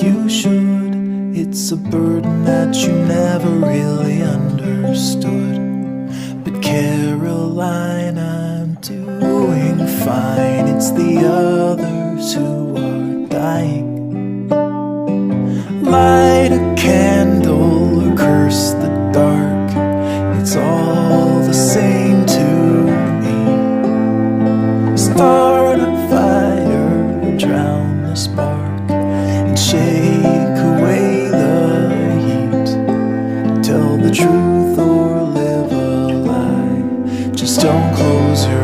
you should. It's a burden that you never really understood. But Caroline, I'm doing fine. It's the others who are dying. Light a candle or curse the dark, it's all the same to me. Start a fire, drown the spark, and shake away the heat. Tell the truth or live a lie, just don't close your